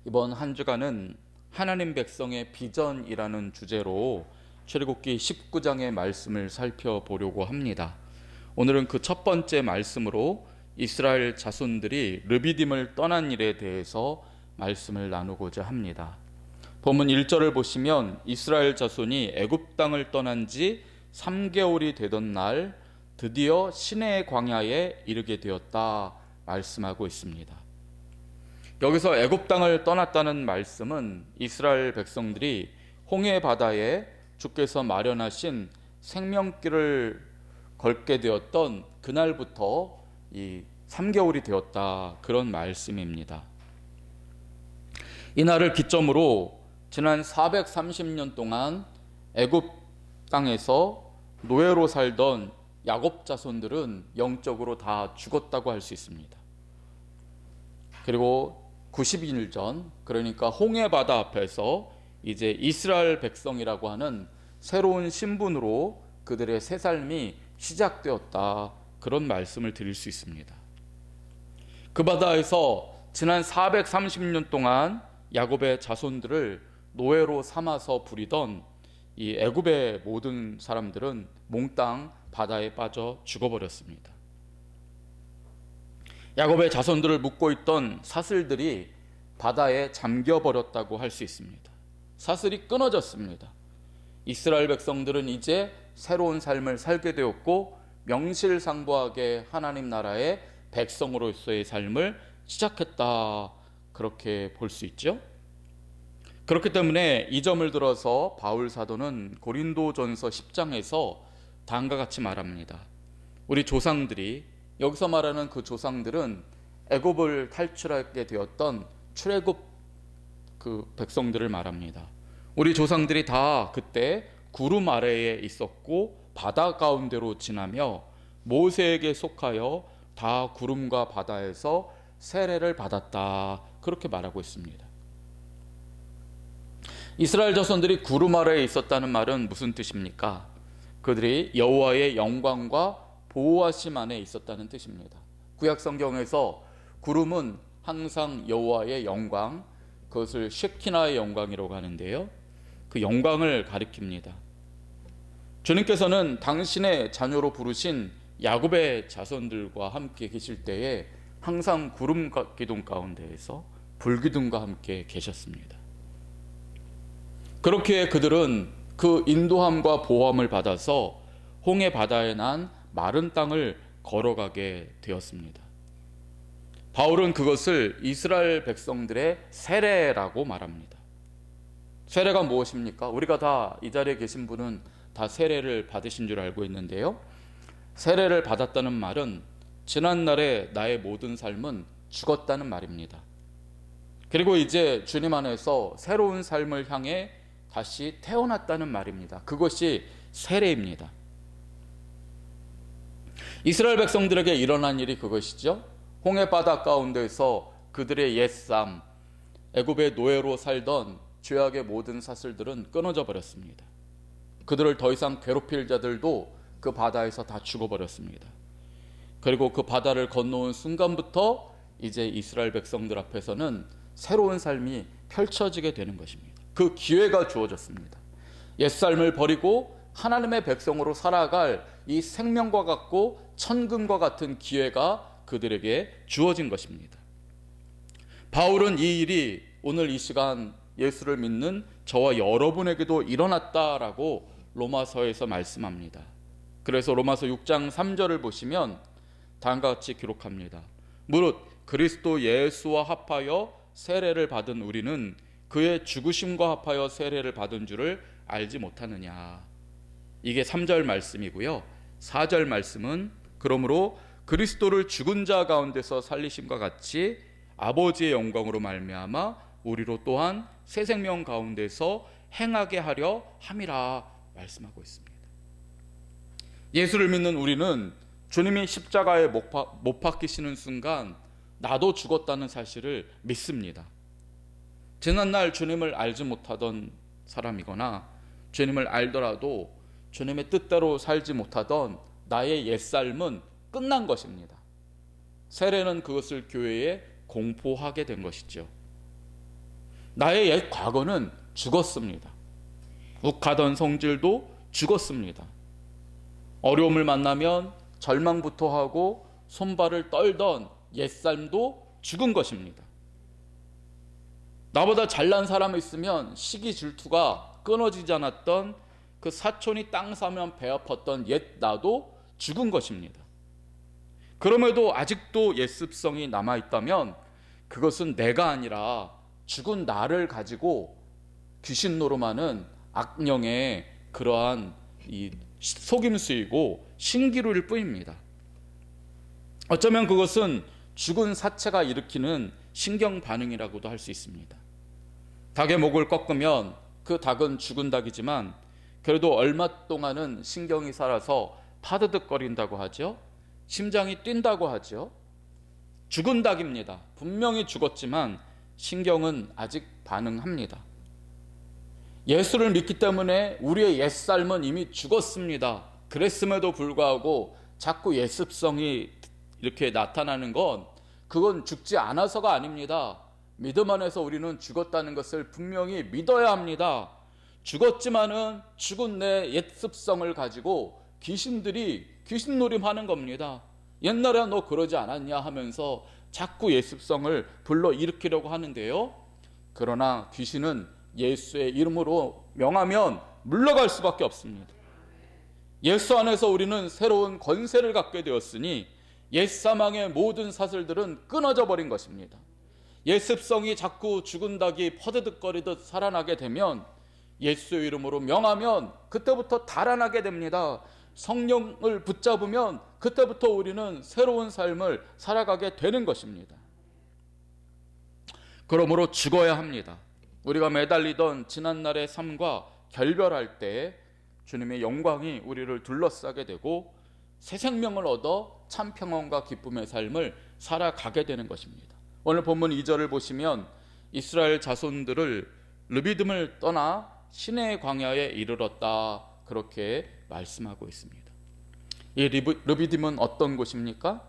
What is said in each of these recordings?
이번 한 주간은 하나님 백성의 비전이라는 주제로 출애굽기 19장의 말씀을 살펴보려고 합니다. 오늘은 그 첫 번째 말씀으로 이스라엘 자손들이 르비딤을 떠난 일에 대해서 말씀을 나누고자 합니다. 본문 1절을 보시면 이스라엘 자손이 애굽 땅을 떠난 지 3개월이 되던 날 드디어 시내의 광야에 이르게 되었다 말씀하고 있습니다. 여기서 애굽 땅을 떠났다는 말씀은 이스라엘 백성들이 홍해 바다에 주께서 마련하신 생명길을 걸게 되었던 그날부터 이 3개월이 되었다, 그런 말씀입니다. 이날을 기점으로 지난 430년 동안 애굽 땅에서 노예로 살던 야곱 자손들은 영적으로 다 죽었다고 할 수 있습니다. 그리고 90일 전, 그러니까 홍해 바다 앞에서 이제 이스라엘 백성이라고 하는 새로운 신분으로 그들의 새 삶이 시작되었다, 그런 말씀을 드릴 수 있습니다. 그 바다에서 지난 430년 동안 야곱의 자손들을 노예로 삼아서 부리던 이 애굽의 모든 사람들은 몽땅 바다에 빠져 죽어버렸습니다. 야곱의 자손들을 묶고 있던 사슬들이 바다에 잠겨버렸다고 할 수 있습니다. 사슬이 끊어졌습니다. 이스라엘 백성들은 이제 새로운 삶을 살게 되었고 명실상부하게 하나님 나라의 백성으로서의 삶을 시작했다, 그렇게 볼 수 있죠. 그렇기 때문에 이 점을 들어서 바울 사도는 고린도전서 10장에서 다음과 같이 말합니다. 우리 조상들이, 여기서 말하는 그 조상들은 애굽을 탈출하게 되었던 출애굽 그 백성들을 말합니다. 우리 조상들이 다 그때 구름 아래에 있었고 바다 가운데로 지나며 모세에게 속하여 다 구름과 바다에서 세례를 받았다, 그렇게 말하고 있습니다. 이스라엘 자손들이 구름 아래에 있었다는 말은 무슨 뜻입니까? 그들이 여호와의 영광과 보호하심 안에 있었다는 뜻입니다. 구약 성경에서 구름은 항상 여호와의 영광, 그것을 쉐키나의 영광이라고 하는데요, 그 영광을 가리킵니다. 주님께서는 당신의 자녀로 부르신 야곱의 자손들과 함께 계실 때에 항상 구름 기둥 가운데에서 불기둥과 함께 계셨습니다. 그렇게 그들은 그 인도함과 보호함을 받아서 홍해 바다에 난 마른 땅을 걸어가게 되었습니다. 바울은 그것을 이스라엘 백성들의 세례라고 말합니다. 세례가 무엇입니까? 우리가 다, 이 자리에 계신 분은 다 세례를 받으신 줄 알고 있는데요, 세례를 받았다는 말은 지난날의 나의 모든 삶은 죽었다는 말입니다. 그리고 이제 주님 안에서 새로운 삶을 향해 다시 태어났다는 말입니다. 그것이 세례입니다. 이스라엘 백성들에게 일어난 일이 그것이죠. 홍해 바다 가운데서 그들의 옛삶, 애굽의 노예로 살던 죄악의 모든 사슬들은 끊어져 버렸습니다. 그들을 더 이상 괴롭힐 자들도 그 바다에서 다 죽어버렸습니다. 그리고 그 바다를 건너온 순간부터 이제 이스라엘 백성들 앞에서는 새로운 삶이 펼쳐지게 되는 것입니다. 그 기회가 주어졌습니다. 옛삶을 버리고 하나님의 백성으로 살아갈 이 생명과 같고 천금과 같은 기회가 그들에게 주어진 것입니다. 바울은 이 일이 오늘 이 시간 예수를 믿는 저와 여러분에게도 일어났다라고 로마서에서 말씀합니다. 그래서 로마서 6장 3절을 보시면 다음과 같이 기록합니다. 무릇 그리스도 예수와 합하여 세례를 받은 우리는 그의 죽으심과 합하여 세례를 받은 줄을 알지 못하느냐. 이게 3절 말씀이고요. 4절 말씀은 그러므로 그리스도를 죽은 자 가운데서 살리심과 같이 아버지의 영광으로 말미암아 우리로 또한 새 생명 가운데서 행하게 하려 함이라 말씀하고 있습니다. 예수를 믿는 우리는 주님이 십자가에 못 박히시는 순간 나도 죽었다는 사실을 믿습니다. 지난날 주님을 알지 못하던 사람이거나 주님을 알더라도 주님의 뜻대로 살지 못하던 나의 옛삶은 끝난 것입니다. 세례는 그것을 교회에 공포하게 된 것이죠. 나의 옛 과거는 죽었습니다. 욱하던 성질도 죽었습니다. 어려움을 만나면 절망부터 하고 손발을 떨던 옛삶도 죽은 것입니다. 나보다 잘난 사람이 있으면 시기 질투가 끊어지지 않았던 그 사촌이 땅 사면 배 아팠던 옛 나도 죽은 것입니다. 그럼에도 아직도 옛 습성이 남아있다면 그것은 내가 아니라 죽은 나를 가지고 귀신 노름하는 악령의 그러한 이 속임수이고 신기루일 뿐입니다. 어쩌면 그것은 죽은 사체가 일으키는 신경 반응이라고도 할 수 있습니다. 닭의 목을 꺾으면 그 닭은 죽은 닭이지만 그래도 얼마 동안은 신경이 살아서 파드득거린다고 하죠. 심장이 뛴다고 하죠. 죽은 닭입니다. 분명히 죽었지만 신경은 아직 반응합니다. 예수를 믿기 때문에 우리의 옛삶은 이미 죽었습니다. 그랬음에도 불구하고 자꾸 옛습성이 이렇게 나타나는 건 그건 죽지 않아서가 아닙니다. 믿음 안에서 우리는 죽었다는 것을 분명히 믿어야 합니다. 죽었지만은 죽은 내 옛습성을 가지고 귀신들이 귀신놀이하는 겁니다. 옛날에 너 그러지 않았냐 하면서 자꾸 옛습성을 불러일으키려고 하는데요. 그러나 귀신은 예수의 이름으로 명하면 물러갈 수밖에 없습니다. 예수 안에서 우리는 새로운 권세를 갖게 되었으니 옛사망의 모든 사슬들은 끊어져 버린 것입니다. 옛습성이 자꾸 죽은 닭이 퍼드득거리듯 살아나게 되면 예수의 이름으로 명하면 그때부터 달아나게 됩니다. 성령을 붙잡으면 그때부터 우리는 새로운 삶을 살아가게 되는 것입니다. 그러므로 죽어야 합니다. 우리가 매달리던 지난날의 삶과 결별할 때 주님의 영광이 우리를 둘러싸게 되고 새 생명을 얻어 참 평안과 기쁨의 삶을 살아가게 되는 것입니다. 오늘 본문 2절을 보시면 이스라엘 자손들을 르비딤을 떠나 시내 광야에 이르렀다 그렇게 말씀하고 있습니다. 이 르비딤은 어떤 곳입니까?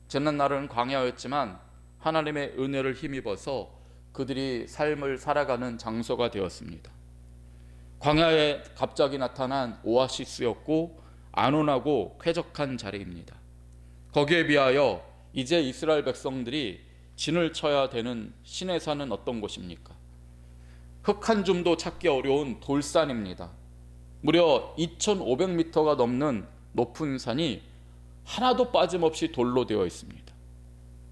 지난날은 광야였지만 하나님의 은혜를 힘입어서 그들이 삶을 살아가는 장소가 되었습니다. 광야에 갑자기 나타난 오아시스였고 안온하고 쾌적한 자리입니다. 거기에 비하여 이제 이스라엘 백성들이 진을 쳐야 되는 시내 산은 어떤 곳입니까? 흙 한 줌도 찾기 어려운 돌산입니다. 무려 2,500m가 넘는 높은 산이 하나도 빠짐없이 돌로 되어 있습니다.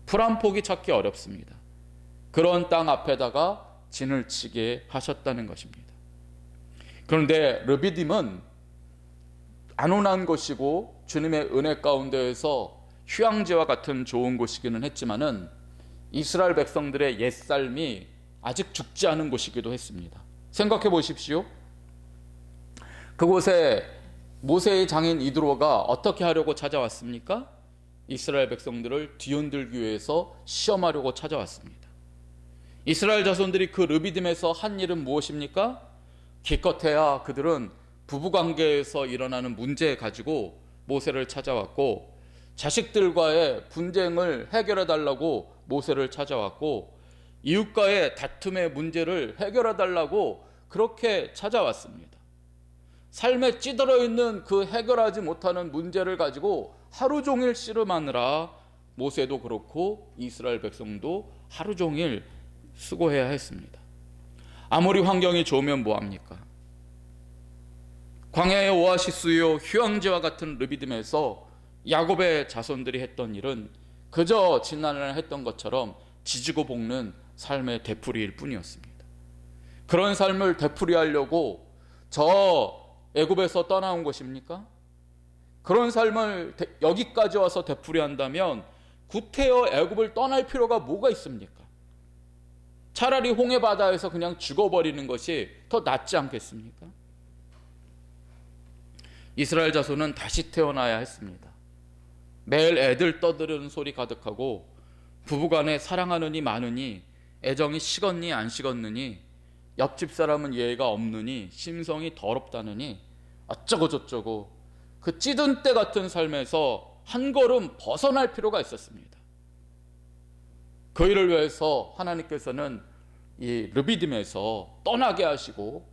풀 한 폭이 찾기 어렵습니다. 그런 땅 앞에다가 진을 치게 하셨다는 것입니다. 그런데 르비딤은 안온한 곳이고 주님의 은혜 가운데에서 휴양지와 같은 좋은 곳이기는 했지만은 이스라엘 백성들의 옛삶이 아직 죽지 않은 곳이기도 했습니다. 생각해 보십시오. 그곳에 모세의 장인 이드로가 어떻게 하려고 찾아왔습니까? 이스라엘 백성들을 뒤흔들기 위해서 시험하려고 찾아왔습니다. 이스라엘 자손들이 그 르비딤에서 한 일은 무엇입니까? 기껏해야 그들은 부부관계에서 일어나는 문제 가지고 모세를 찾아왔고 자식들과의 분쟁을 해결해 달라고 모세를 찾아왔고 이웃과의 다툼의 문제를 해결해 달라고 그렇게 찾아왔습니다. 삶에 찌들어 있는 그 해결하지 못하는 문제를 가지고 하루 종일 씨름하느라 모세도 그렇고 이스라엘 백성도 하루 종일 수고해야 했습니다. 아무리 환경이 좋으면 뭐합니까? 광야의 오아시스요 휴양지와 같은 르비딤에서 야곱의 자손들이 했던 일은 그저 지난날에 했던 것처럼 지지고 볶는 삶의 되풀이일 뿐이었습니다. 그런 삶을 되풀이하려고 저 애굽에서 떠나온 것입니까? 그런 삶을 여기까지 와서 되풀이한다면 구태여 애굽을 떠날 필요가 뭐가 있습니까? 차라리 홍해 바다에서 그냥 죽어버리는 것이 더 낫지 않겠습니까? 이스라엘 자손은 다시 태어나야 했습니다. 매일 애들 떠드는 소리 가득하고 부부간에 사랑하느니 마느니 애정이 식었니 안 식었느니 옆집 사람은 예의가 없느니 심성이 더럽다느니 어쩌고 저쩌고 그 찌든 때 같은 삶에서 한 걸음 벗어날 필요가 있었습니다. 그 일을 위해서 하나님께서는 이 르비딤에서 떠나게 하시고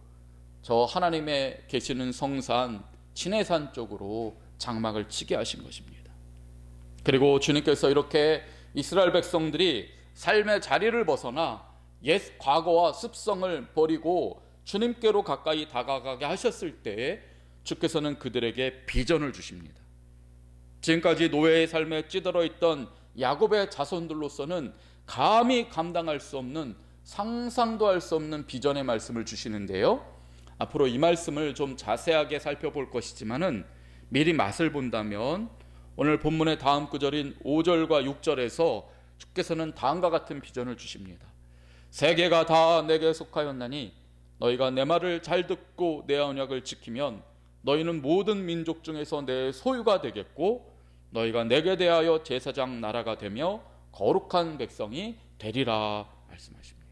저 하나님의 계시는 성산 시내산 쪽으로 장막을 치게 하신 것입니다. 그리고 주님께서 이렇게 이스라엘 백성들이 삶의 자리를 벗어나 옛 과거와 습성을 버리고 주님께로 가까이 다가가게 하셨을 때에 주께서는 그들에게 비전을 주십니다. 지금까지 노예의 삶에 찌들어 있던 야곱의 자손들로서는 감히 감당할 수 없는, 상상도 할 수 없는 비전의 말씀을 주시는데요, 앞으로 이 말씀을 좀 자세하게 살펴볼 것이지만은 미리 맛을 본다면 오늘 본문의 다음 구절인 5절과 6절에서 주께서는 다음과 같은 비전을 주십니다. 세계가 다 내게 속하였나니 너희가 내 말을 잘 듣고 내 언약을 지키면 너희는 모든 민족 중에서 내 소유가 되겠고 너희가 내게 대하여 제사장 나라가 되며 거룩한 백성이 되리라 말씀하십니다.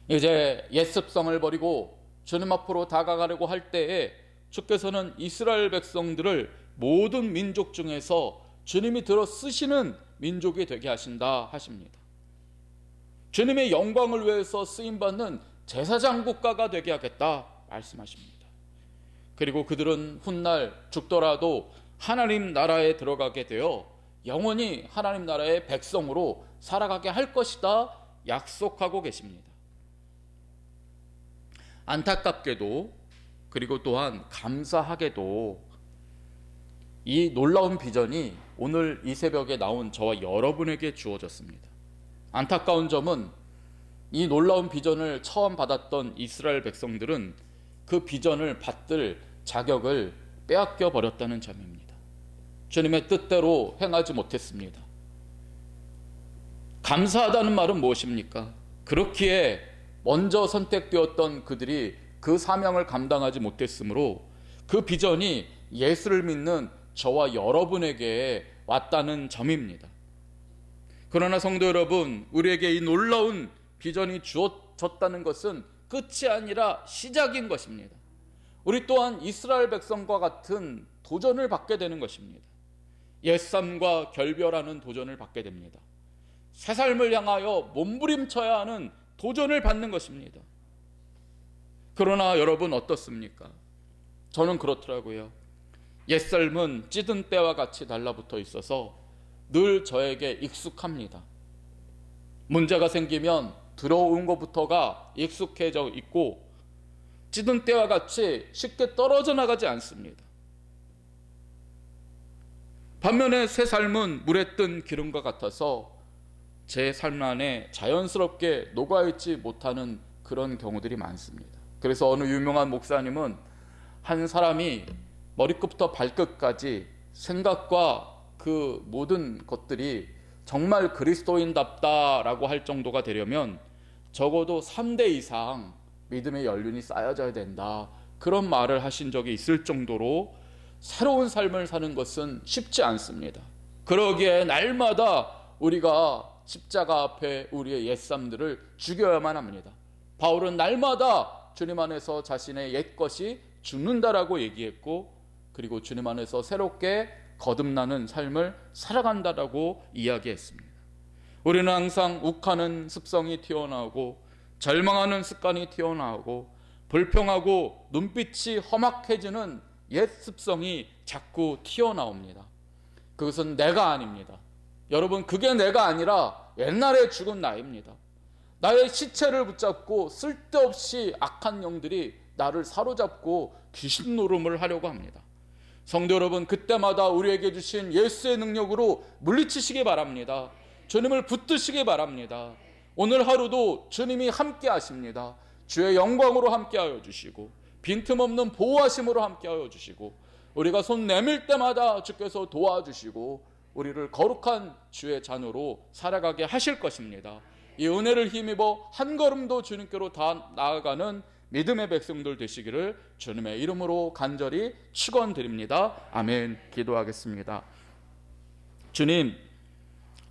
이제 옛 습성을 버리고 주님 앞으로 다가가려고 할 때에 주께서는 이스라엘 백성들을 모든 민족 중에서 주님이 들어 쓰시는 민족이 되게 하신다 하십니다. 주님의 영광을 위해서 쓰임받는 제사장 국가가 되게 하겠다 말씀하십니다. 그리고 그들은 훗날 죽더라도 하나님 나라에 들어가게 되어 영원히 하나님 나라의 백성으로 살아가게 할 것이다 약속하고 계십니다. 안타깝게도 그리고 또한 감사하게도 이 놀라운 비전이 오늘 이 새벽에 나온 저와 여러분에게 주어졌습니다. 안타까운 점은 이 놀라운 비전을 처음 받았던 이스라엘 백성들은 그 비전을 받들 자격을 빼앗겨 버렸다는 점입니다. 주님의 뜻대로 행하지 못했습니다. 감사하다는 말은 무엇입니까? 그렇기에 먼저 선택되었던 그들이 그 사명을 감당하지 못했으므로 그 비전이 예수를 믿는 저와 여러분에게 왔다는 점입니다. 그러나 성도 여러분, 우리에게 이 놀라운 비전이 주어졌다는 것은 끝이 아니라 시작인 것입니다. 우리 또한 이스라엘 백성과 같은 도전을 받게 되는 것입니다. 옛삶과 결별하는 도전을 받게 됩니다. 새 삶을 향하여 몸부림쳐야 하는 도전을 받는 것입니다. 그러나 여러분 어떻습니까? 저는 그렇더라고요. 옛삶은 찌든 때와 같이 달라붙어 있어서 늘 저에게 익숙합니다. 문제가 생기면 들어온 것부터가 익숙해져 있고 찌든 때와 같이 쉽게 떨어져 나가지 않습니다. 반면에 새 삶은 물에 뜬 기름과 같아서 제 삶 안에 자연스럽게 녹아있지 못하는 그런 경우들이 많습니다. 그래서 어느 유명한 목사님은 한 사람이 머리끝부터 발끝까지 생각과 그 모든 것들이 정말 그리스도인답다라고 할 정도가 되려면 적어도 3대 이상 믿음의 연륜이 쌓여져야 된다, 그런 말을 하신 적이 있을 정도로 새로운 삶을 사는 것은 쉽지 않습니다. 그러기에 날마다 우리가 십자가 앞에 우리의 옛삶들을 죽여야만 합니다. 바울은 날마다 주님 안에서 자신의 옛것이 죽는다라고 얘기했고, 그리고 주님 안에서 새롭게 거듭나는 삶을 살아간다라고 이야기했습니다. 우리는 항상 욱하는 습성이 튀어나오고 절망하는 습관이 튀어나오고 불평하고 눈빛이 험악해지는 옛 습성이 자꾸 튀어나옵니다. 그것은 내가 아닙니다. 여러분, 그게 내가 아니라 옛날에 죽은 나입니다. 나의 시체를 붙잡고 쓸데없이 악한 영들이 나를 사로잡고 귀신 노름을 하려고 합니다. 성도 여러분, 그때마다 우리에게 주신 예수의 능력으로 물리치시기 바랍니다. 주님을 붙드시기 바랍니다. 오늘 하루도 주님이 함께 하십니다. 주의 영광으로 함께하여 주시고 빈틈없는 보호하심으로 함께하여 주시고 우리가 손 내밀 때마다 주께서 도와주시고 우리를 거룩한 주의 자녀로 살아가게 하실 것입니다. 이 은혜를 힘입어 한 걸음도 주님께로 다 나아가는 믿음의 백성들 되시기를 주님의 이름으로 간절히 축원드립니다. 아멘. 기도하겠습니다. 주님,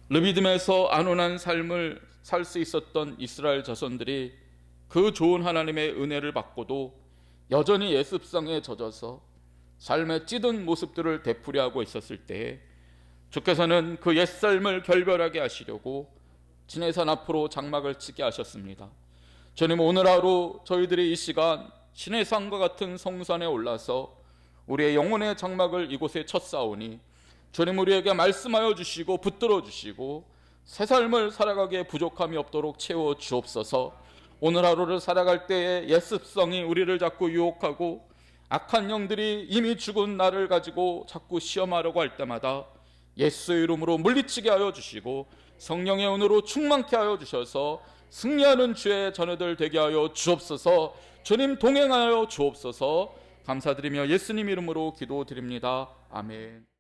르비딤에서 안온한 삶을 살 수 있었던 이스라엘 자손들이 그 좋은 하나님의 은혜를 받고도 여전히 예습성에 젖어서 삶의 찌든 모습들을 되풀이하고 있었을 때에 주께서는 그 옛삶을 결별하게 하시려고 진해산 앞으로 장막을 치게 하셨습니다. 주님, 오늘 하루 저희들이 이 시간 진해산과 같은 성산에 올라서 우리의 영혼의 장막을 이곳에 쳤사오니 주님, 우리에게 말씀하여 주시고 붙들어 주시고 새 삶을 살아가기에 부족함이 없도록 채워 주옵소서. 오늘 하루를 살아갈 때에 옛습성이 우리를 자꾸 유혹하고 악한 영들이 이미 죽은 나를 가지고 자꾸 시험하려고 할 때마다 예수의 이름으로 물리치게 하여 주시고 성령의 은혜로 충만케 하여 주셔서 승리하는 주의 자녀들 되게 하여 주옵소서. 주님, 동행하여 주옵소서. 감사드리며 예수님 이름으로 기도드립니다. 아멘.